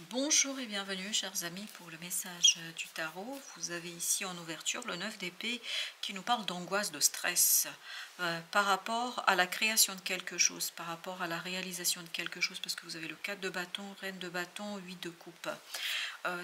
Bonjour et bienvenue chers amis pour le message du tarot. Vous avez ici en ouverture le 9 d'épée qui nous parle d'angoisse, de stress par rapport à la création de quelque chose, par rapport à la réalisation de quelque chose, parce que vous avez le 4 de bâton, reine de bâton, 8 de coupe.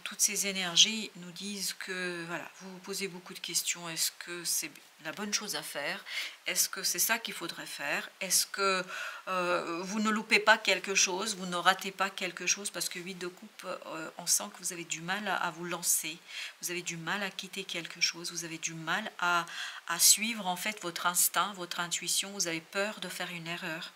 Toutes ces énergies nous disent que voilà, vous vous posez beaucoup de questions. Est-ce que c'est la bonne chose à faire? Est-ce que c'est ça qu'il faudrait faire? Est-ce que vous ne loupez pas quelque chose? Vous ne ratez pas quelque chose? Parce que 8 de coupe, on sent que vous avez du mal à vous lancer. Vous avez du mal à quitter quelque chose. Vous avez du mal à suivre en fait votre instinct, votre intuition. Vous avez peur de faire une erreur.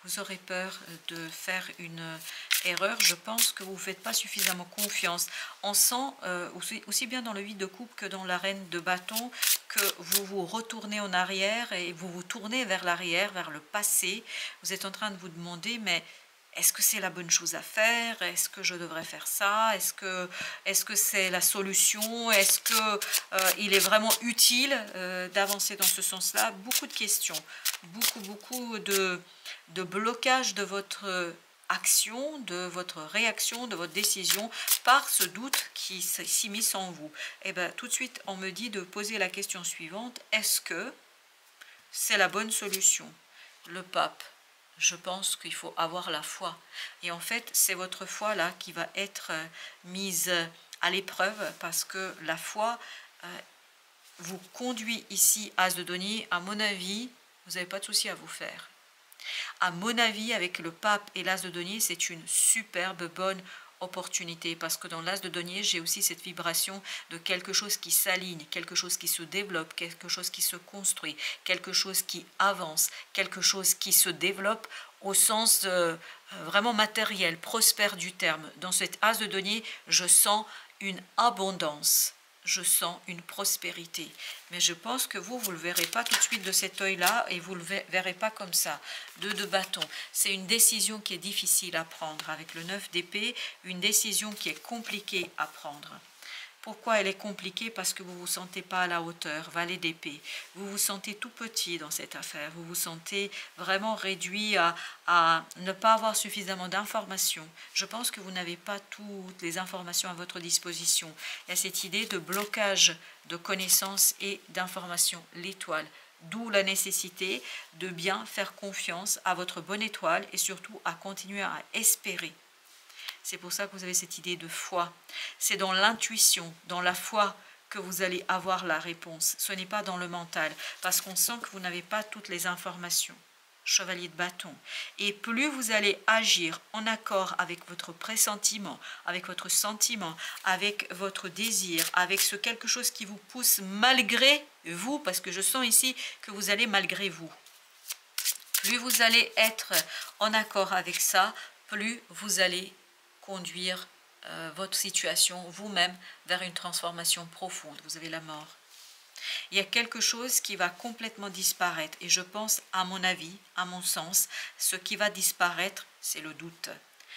Vous aurez peur de faire une erreur. Je pense que vous ne faites pas suffisamment confiance. On sent aussi bien dans le 8 de coupe que dans la reine de bâton que vous vous retournez en arrière et vous vous tournez vers l'arrière, vers le passé. Vous êtes en train de vous demander, mais est-ce que c'est la bonne chose à faire? Est-ce que je devrais faire ça? Est-ce que c'est la solution? Est-ce que il est vraiment utile d'avancer dans ce sens-là? Beaucoup de questions, beaucoup de blocage de votre action, de votre réaction, de votre décision par ce doute qui s'immisce en vous. Et bien tout de suite on me dit de poser la question suivante: est-ce que c'est la bonne solution? Le pape: je pense qu'il faut avoir la foi. Et en fait, c'est votre foi là qui va être mise à l'épreuve, parce que la foi vous conduit ici. As de denier, à mon avis, vous n'avez pas de souci à vous faire. À mon avis, avec le pape et l'as de denier, c'est une superbe bonne opportunité, parce que dans l'as de denier, j'ai aussi cette vibration de quelque chose qui s'aligne, quelque chose qui se développe, quelque chose qui se construit, quelque chose qui avance, quelque chose qui se développe au sens vraiment matériel, prospère du terme. Dans cet as de denier, je sens une abondance. Je sens une prospérité. Mais je pense que vous ne le verrez pas tout de suite de cet œil-là, et vous ne le verrez pas comme ça. 2 de bâton. C'est une décision qui est difficile à prendre. Avec le 9 d'épée, une décision qui est compliquée à prendre. Pourquoi elle est compliquée? Parce que vous ne vous sentez pas à la hauteur. Valet d'épée. Vous vous sentez tout petit dans cette affaire. Vous vous sentez vraiment réduit à ne pas avoir suffisamment d'informations. Je pense que vous n'avez pas toutes les informations à votre disposition. Il y a cette idée de blocage de connaissances et d'informations. L'étoile. D'où la nécessité de bien faire confiance à votre bonne étoile et surtout à continuer à espérer. C'est pour ça que vous avez cette idée de foi. C'est dans l'intuition, dans la foi que vous allez avoir la réponse. Ce n'est pas dans le mental, parce qu'on sent que vous n'avez pas toutes les informations. Chevalier de bâton. Et plus vous allez agir en accord avec votre pressentiment, avec votre sentiment, avec votre désir, avec ce quelque chose qui vous pousse malgré vous, parce que je sens ici que vous allez malgré vous. Plus vous allez être en accord avec ça, plus vous allez conduire votre situation vous-même vers une transformation profonde. Vous avez la mort. Il y a quelque chose qui va complètement disparaître, et je pense, à mon avis, à mon sens, ce qui va disparaître, c'est le doute.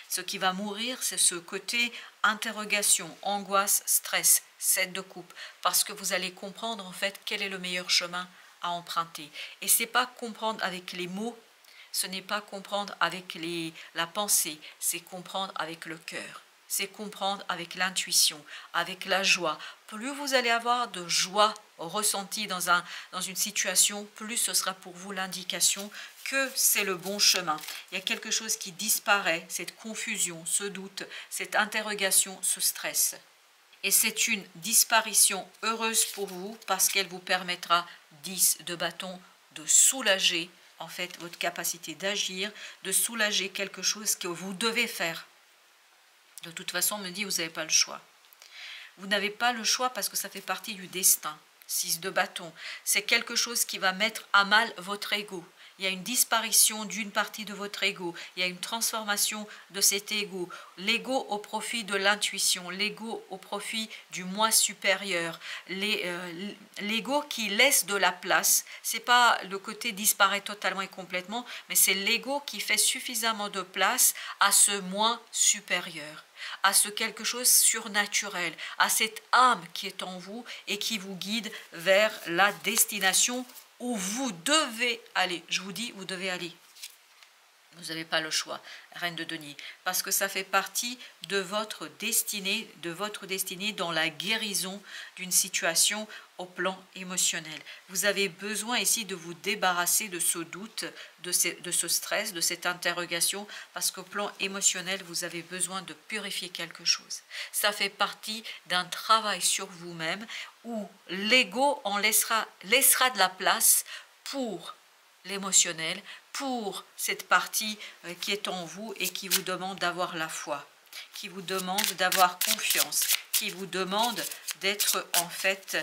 Ce qui va mourir, c'est ce côté interrogation, angoisse, stress, 7 de coupe, parce que vous allez comprendre en fait quel est le meilleur chemin à emprunter. Et c'est pas comprendre avec les mots, ce n'est pas comprendre avec la pensée, c'est comprendre avec le cœur. C'est comprendre avec l'intuition, avec la joie. Plus vous allez avoir de joie ressentie dans une situation, plus ce sera pour vous l'indication que c'est le bon chemin. Il y a quelque chose qui disparaît, cette confusion, ce doute, cette interrogation, ce stress. Et c'est une disparition heureuse pour vous, parce qu'elle vous permettra, 10 de bâton, de soulager en fait votre capacité d'agir, de soulager quelque chose que vous devez faire. De toute façon, on me dit, vous n'avez pas le choix. Vous n'avez pas le choix parce que ça fait partie du destin. 6 de bâton, c'est quelque chose qui va mettre à mal votre ego. Il y a une disparition d'une partie de votre ego. Il y a une transformation de cet ego. L'ego au profit de l'intuition. L'ego au profit du moi supérieur. L'ego qui laisse de la place. Ce n'est pas le côté disparaître totalement et complètement, mais c'est l'ego qui fait suffisamment de place à ce moi supérieur, à ce quelque chose surnaturel, à cette âme qui est en vous et qui vous guide vers la destination où vous devez aller. Je vous dis, vous devez aller. Vous n'avez pas le choix, reine de denier, parce que ça fait partie de votre destinée dans la guérison d'une situation au plan émotionnel. Vous avez besoin ici de vous débarrasser de ce doute, de ce stress, de cette interrogation, parce qu'au plan émotionnel, vous avez besoin de purifier quelque chose. Ça fait partie d'un travail sur vous-même où l'ego en laissera de la place pour l'émotionnel, pour cette partie qui est en vous et qui vous demande d'avoir la foi, qui vous demande d'avoir confiance, qui vous demande d'être en fait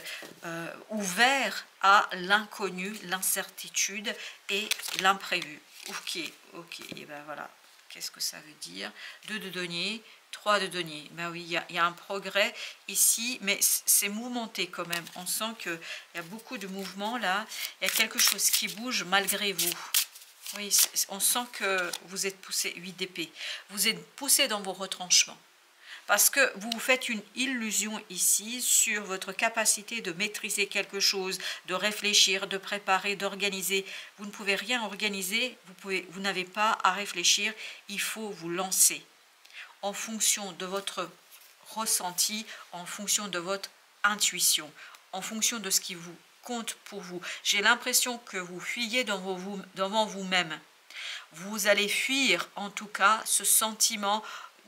ouvert à l'inconnu, l'incertitude et l'imprévu. Ok, et ben voilà, qu'est-ce que ça veut dire? 2 de denier, 3 de denier. Ben oui, il y a un progrès ici, mais c'est mouvementé quand même. On sent qu'il y a beaucoup de mouvements là. Il y a quelque chose qui bouge malgré vous. Oui, on sent que vous êtes poussé, 8 d'épée. Vous êtes poussé dans vos retranchements. Parce que vous vous faites une illusion ici sur votre capacité de maîtriser quelque chose, de réfléchir, de préparer, d'organiser. Vous ne pouvez rien organiser, vous n'avez pas à réfléchir, il faut vous lancer. En fonction de votre ressenti, en fonction de votre intuition, en fonction de ce qui vous compte pour vous. J'ai l'impression que vous fuyez devant vous-même. Vous allez fuir en tout cas ce sentiment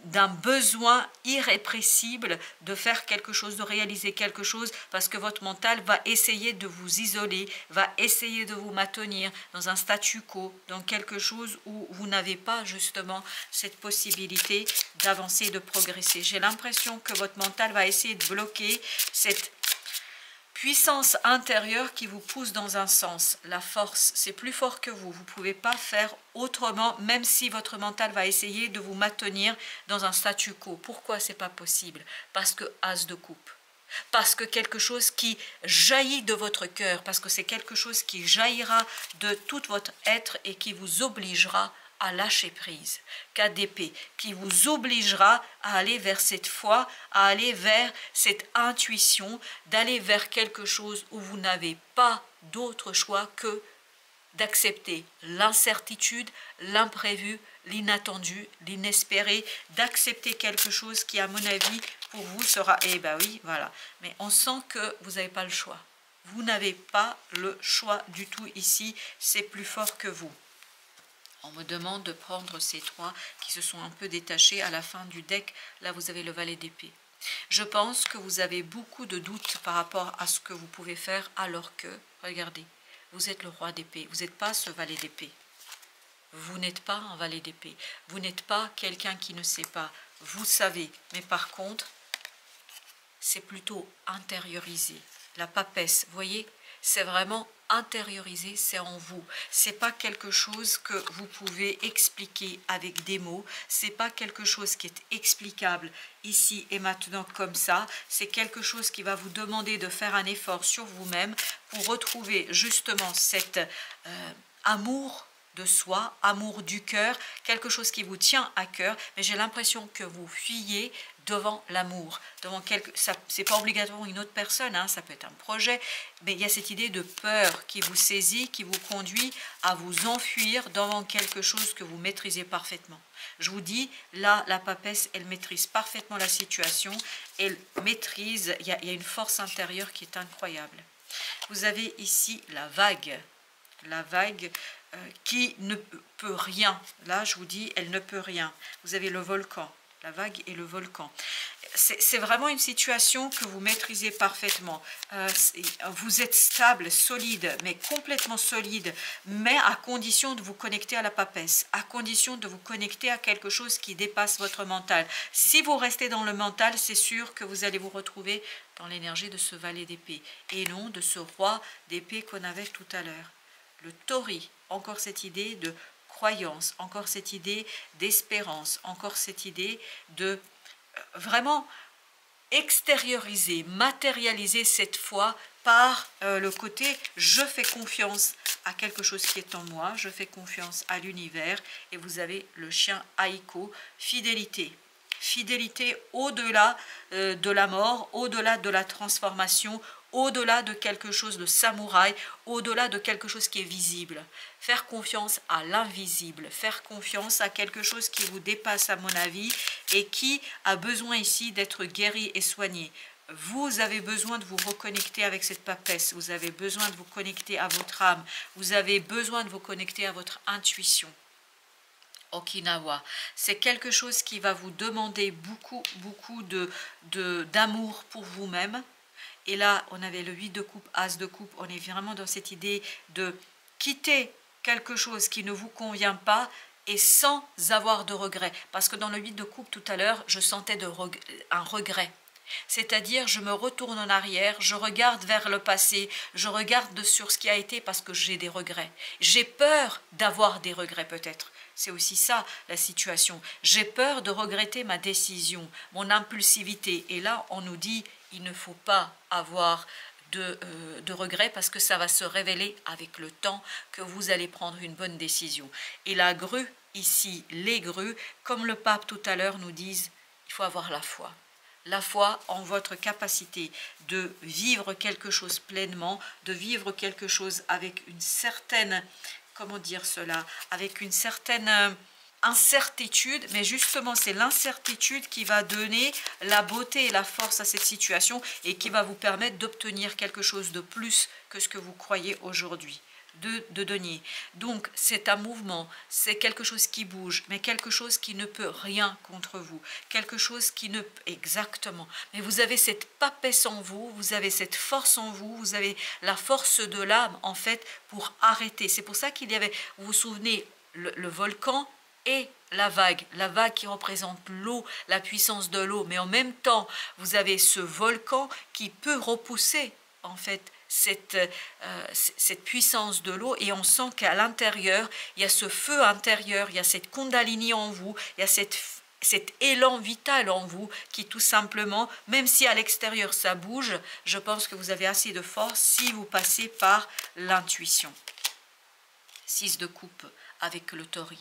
d'un besoin irrépressible de faire quelque chose, de réaliser quelque chose, parce que votre mental va essayer de vous isoler, va essayer de vous maintenir dans un statu quo, dans quelque chose où vous n'avez pas justement cette possibilité d'avancer, de progresser. J'ai l'impression que votre mental va essayer de bloquer cette puissance intérieure qui vous pousse dans un sens. La force, c'est plus fort que vous. Vous ne pouvez pas faire autrement, même si votre mental va essayer de vous maintenir dans un statu quo. Pourquoi c'est pas possible? Parce que As de coupe. Parce que quelque chose qui jaillit de votre cœur, parce que c'est quelque chose qui jaillira de tout votre être et qui vous obligera à lâcher prise, 4 d'épée, qui vous obligera à aller vers cette foi, à aller vers cette intuition, d'aller vers quelque chose où vous n'avez pas d'autre choix que d'accepter l'incertitude, l'imprévu, l'inattendu, l'inespéré, d'accepter quelque chose qui, à mon avis, pour vous sera, eh ben oui, voilà. Mais on sent que vous n'avez pas le choix. Vous n'avez pas le choix du tout ici, c'est plus fort que vous. On me demande de prendre ces 3 qui se sont un peu détachés à la fin du deck. Là, vous avez le valet d'épée. Je pense que vous avez beaucoup de doutes par rapport à ce que vous pouvez faire, alors que, regardez, vous êtes le roi d'épée. Vous n'êtes pas ce valet d'épée. Vous n'êtes pas un valet d'épée. Vous n'êtes pas quelqu'un qui ne sait pas. Vous savez. Mais par contre, c'est plutôt intériorisé. La papesse, vous voyez, c'est vraiment intériorisé, c'est en vous. C'est pas quelque chose que vous pouvez expliquer avec des mots. C'est pas quelque chose qui est explicable ici et maintenant comme ça. C'est quelque chose qui va vous demander de faire un effort sur vous-même pour retrouver justement cet amour de soi, amour du cœur, quelque chose qui vous tient à cœur, mais j'ai l'impression que vous fuyez devant l'amour, devant c'est pas obligatoirement une autre personne, hein, ça peut être un projet, mais il y a cette idée de peur qui vous saisit, qui vous conduit à vous enfuir devant quelque chose que vous maîtrisez parfaitement. Je vous dis, là, la papesse, elle maîtrise parfaitement la situation, elle maîtrise, il y a une force intérieure qui est incroyable. Vous avez ici la vague qui ne peut rien. Là, je vous dis, elle ne peut rien. Vous avez le volcan, la vague et le volcan. C'est vraiment une situation que vous maîtrisez parfaitement. Vous êtes stable, solide, mais complètement solide, mais à condition de vous connecter à la papesse, à condition de vous connecter à quelque chose qui dépasse votre mental. Si vous restez dans le mental, c'est sûr que vous allez vous retrouver dans l'énergie de ce valet d'épée, et non de ce roi d'épée qu'on avait tout à l'heure. Le tori, encore cette idée de croyance, encore cette idée d'espérance, encore cette idée de vraiment extérioriser, matérialiser cette foi par le côté je fais confiance à quelque chose qui est en moi, je fais confiance à l'univers, et vous avez le chien Aiko, fidélité. Fidélité au-delà de la mort, au-delà de la transformation, au-delà de quelque chose de samouraï, au-delà de quelque chose qui est visible. Faire confiance à l'invisible, faire confiance à quelque chose qui vous dépasse à mon avis et qui a besoin ici d'être guéri et soigné. Vous avez besoin de vous reconnecter avec cette papesse, vous avez besoin de vous connecter à votre âme, vous avez besoin de vous connecter à votre intuition. Okinawa, c'est quelque chose qui va vous demander beaucoup d'amour pour vous-même. Et là, on avait le 8 de coupe, as de coupe, on est vraiment dans cette idée de quitter quelque chose qui ne vous convient pas et sans avoir de regret. Parce que dans le 8 de coupe tout à l'heure, je sentais un regret. C'est-à-dire, je me retourne en arrière, je regarde vers le passé, je regarde sur ce qui a été parce que j'ai des regrets. J'ai peur d'avoir des regrets peut-être. C'est aussi ça la situation. J'ai peur de regretter ma décision, mon impulsivité. Et là, on nous dit, il ne faut pas avoir de regrets parce que ça va se révéler avec le temps que vous allez prendre une bonne décision. Et la grue, ici, les grues, comme le pape tout à l'heure nous disent, il faut avoir la foi. La foi en votre capacité de vivre quelque chose pleinement, de vivre quelque chose avec une certaine, comment dire cela, avec une certaine incertitude, mais justement c'est l'incertitude qui va donner la beauté et la force à cette situation et qui va vous permettre d'obtenir quelque chose de plus que ce que vous croyez aujourd'hui. De denier. Donc c'est un mouvement, c'est quelque chose qui bouge, mais quelque chose qui ne peut rien contre vous, quelque chose qui ne... Exactement. Mais vous avez cette papesse en vous, vous avez cette force en vous, vous avez la force de l'âme en fait pour arrêter. C'est pour ça qu'il y avait, vous vous souvenez, le volcan et la vague qui représente l'eau, la puissance de l'eau, mais en même temps vous avez ce volcan qui peut repousser en fait cette puissance de l'eau et on sent qu'à l'intérieur, il y a ce feu intérieur, il y a cette kundalini en vous, il y a cet élan vital en vous qui tout simplement, même si à l'extérieur ça bouge, je pense que vous avez assez de force si vous passez par l'intuition. 6 de coupe avec le tori.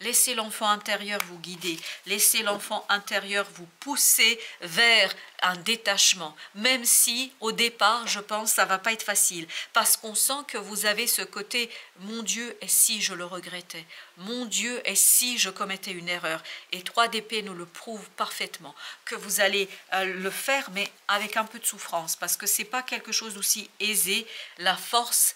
Laissez l'enfant intérieur vous guider, laissez l'enfant intérieur vous pousser vers un détachement, même si au départ, je pense, ça ne va pas être facile, parce qu'on sent que vous avez ce côté « mon Dieu, et si je le regrettais ?» Mon Dieu, et si je commettais une erreur? Et 3 d'épée nous le prouve parfaitement, que vous allez le faire, mais avec un peu de souffrance, parce que ce n'est pas quelque chose d'aussi aisé. La force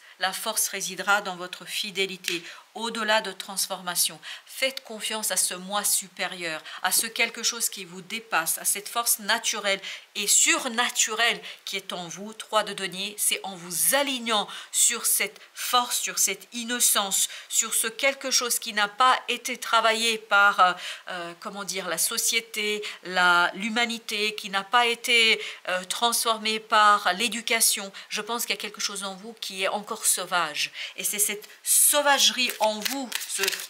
résidera dans votre fidélité, au-delà de transformation. Faites confiance à ce moi supérieur, à ce quelque chose qui vous dépasse, à cette force naturelle et surnaturelle qui est en vous. 3 de denier, c'est en vous alignant sur cette force, sur cette innocence, sur ce quelque chose qui n'a pas été travaillé par, comment dire, la société, l'humanité, qui n'a pas été transformé par l'éducation. Je pense qu'il y a quelque chose en vous qui est encore sauvage. Et c'est cette sauvagerie en vous,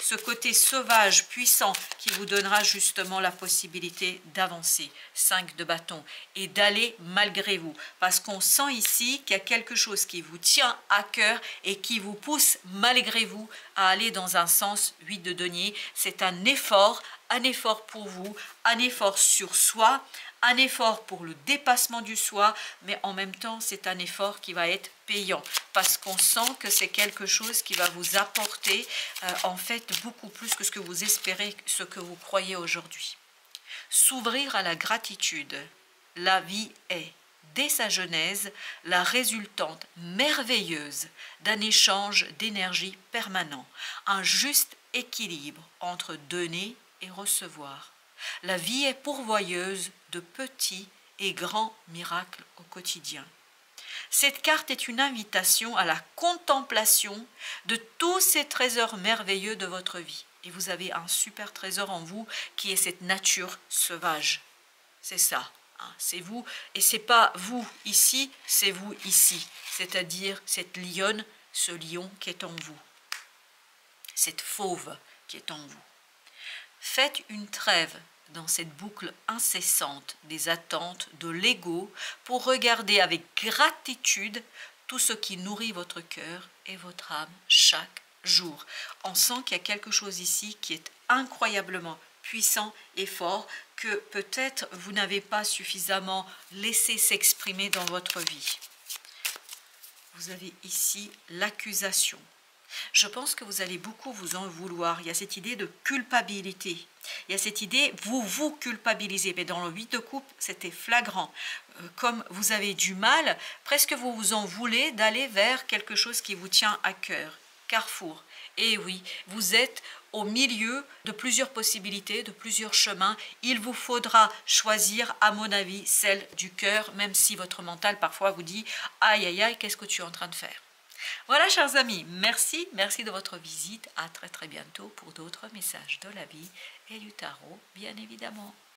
ce côté sauvage, puissant, qui vous donnera justement la possibilité d'avancer. 5 de bâton. Et d'aller malgré vous. Parce qu'on sent ici qu'il y a quelque chose qui vous tient à cœur et qui vous pousse malgré vous à aller dans un sens. 8 de denier. C'est un effort pour vous, un effort sur soi, un effort pour le dépassement du soi, mais en même temps, c'est un effort qui va être payant, parce qu'on sent que c'est quelque chose qui va vous apporter en fait beaucoup plus que ce que vous espérez, ce que vous croyez aujourd'hui. S'ouvrir à la gratitude. La vie est, dès sa genèse, la résultante merveilleuse d'un échange d'énergie permanent, un juste équilibre entre donner et recevoir. La vie est pourvoyeuse de petits et grands miracles au quotidien. Cette carte est une invitation à la contemplation de tous ces trésors merveilleux de votre vie. Et vous avez un super trésor en vous qui est cette nature sauvage. C'est ça, hein, c'est vous. Et c'est pas vous ici, c'est vous ici. C'est-à-dire cette lionne, ce lion qui est en vous. Cette fauve qui est en vous. Faites une trêve dans cette boucle incessante des attentes de l'ego pour regarder avec gratitude tout ce qui nourrit votre cœur et votre âme chaque jour. On sent qu'il y a quelque chose ici qui est incroyablement puissant et fort que peut-être vous n'avez pas suffisamment laissé s'exprimer dans votre vie. vous avez ici l'accusation. Je pense que vous allez beaucoup vous en vouloir. Il y a cette idée de culpabilité. Il y a cette idée, vous vous culpabilisez. Mais dans le 8 de coupe, c'était flagrant. Comme vous avez du mal, presque vous vous en voulez d'aller vers quelque chose qui vous tient à cœur. Carrefour. Et oui, vous êtes au milieu de plusieurs possibilités, de plusieurs chemins. Il vous faudra choisir, à mon avis, celle du cœur, même si votre mental parfois vous dit « Aïe, aïe, aïe, qu'est-ce que tu es en train de faire ?» Voilà, chers amis, merci de votre visite. À très bientôt pour d'autres messages de la vie et du tarot, bien évidemment.